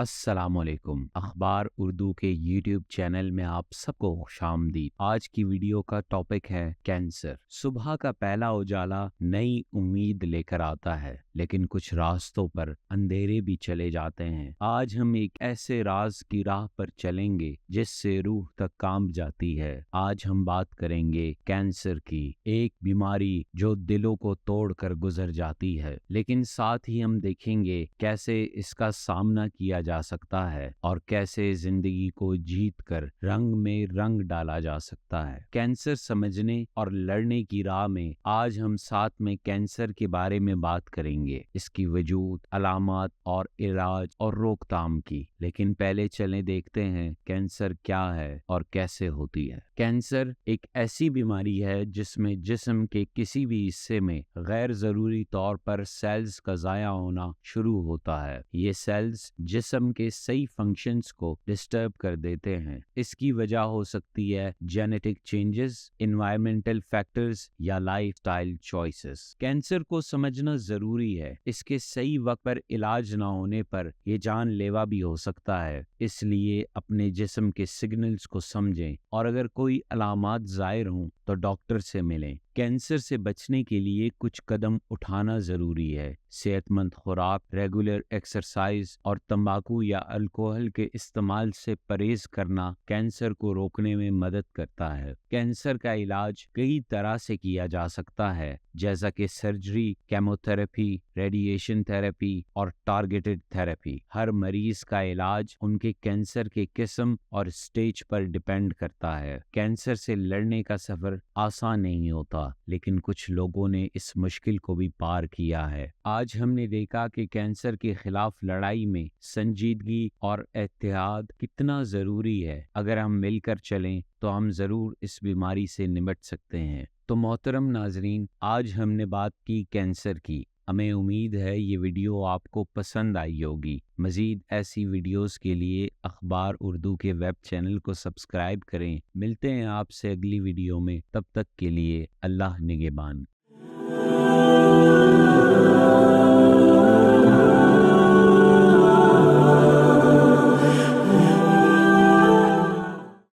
السلام علیکم۔ اخبار اردو کے یوٹیوب چینل میں آپ سب کو خوشامدید۔ آج کی ویڈیو کا ٹاپک ہے کینسر۔ صبح کا پہلا اجالا نئی امید لے کر آتا ہے، لیکن کچھ راستوں پر اندھیرے بھی چلے جاتے ہیں۔ آج ہم ایک ایسے راز کی راہ پر چلیں گے جس سے روح تک کانپ جاتی ہے۔ آج ہم بات کریں گے کینسر کی، ایک بیماری جو دلوں کو توڑ کر گزر جاتی ہے، لیکن ساتھ ہی ہم دیکھیں گے کیسے اس کا سامنا کیا جا سکتا ہے اور کیسے زندگی کو جیت کر رنگ میں رنگ ڈالا جا سکتا ہے۔ کینسر سمجھنے اور لڑنے کی راہ میں آج ہم ساتھ میں کینسر کے بارے میں بات کریں گے، اس کی وجود، علامات اور علاج اور روک تھام کی۔ لیکن پہلے چلیں دیکھتے ہیں کینسر کیا ہے اور کیسے ہوتی ہے۔ کینسر ایک ایسی بیماری ہے جس میں جسم کے کسی بھی حصے میں غیر ضروری طور پر سیلز کا ضائع ہونا شروع ہوتا ہے۔ یہ سیلز جسم کے صحیح فنکشنز کو ڈسٹرب کر دیتے ہیں۔ اس کی وجہ ہو سکتی ہے جینیٹک چینجز، انوائرمنٹل فیکٹرز یا لائف سٹائل چوائسز۔ کینسر کو سمجھنا ضروری ہے، اس کے صحیح وقت پر علاج نہ ہونے پر یہ جان لیوا بھی ہو سکتا ہے۔ اس لیے اپنے جسم کے سگنلز کو سمجھیں اور اگر کوئی علامات ظاہر ہوں تو ڈاکٹر سے ملیں۔ کینسر سے بچنے کے لیے کچھ قدم اٹھانا ضروری ہے۔ صحت مند خوراک، ریگولر ایکسرسائز اور تمباکو یا الکوہل کے استعمال سے پرہیز کرنا کینسر کو روکنے میں مدد کرتا ہے۔ کینسر کا علاج کئی طرح سے کیا جا سکتا ہے، جیسا کہ سرجری، کیموتھراپی، ریڈیشن تھراپی اور ٹارگیٹڈ تھراپی۔ ہر مریض کا علاج ان کے کینسر کے قسم اور سٹیج پر ڈیپینڈ کرتا ہے۔ کینسر سے لڑنے کا سفر آسان نہیں ہوتا، لیکن کچھ لوگوں نے اس مشکل کو بھی پار کیا ہے۔ آج ہم نے دیکھا کہ کینسر کے خلاف لڑائی میں سنجیدگی اور اتحاد کتنا ضروری ہے۔ اگر ہم مل کر چلیں تو ہم ضرور اس بیماری سے نمٹ سکتے ہیں۔ تو محترم ناظرین، آج ہم نے بات کی کینسر کی۔ ہمیں امید ہے یہ ویڈیو آپ کو پسند آئی ہوگی۔ مزید ایسی ویڈیوز کے لیے اخبار اردو کے ویب چینل کو سبسکرائب کریں۔ ملتے ہیں آپ سے اگلی ویڈیو میں، تب تک کے لیے اللہ نگہبان۔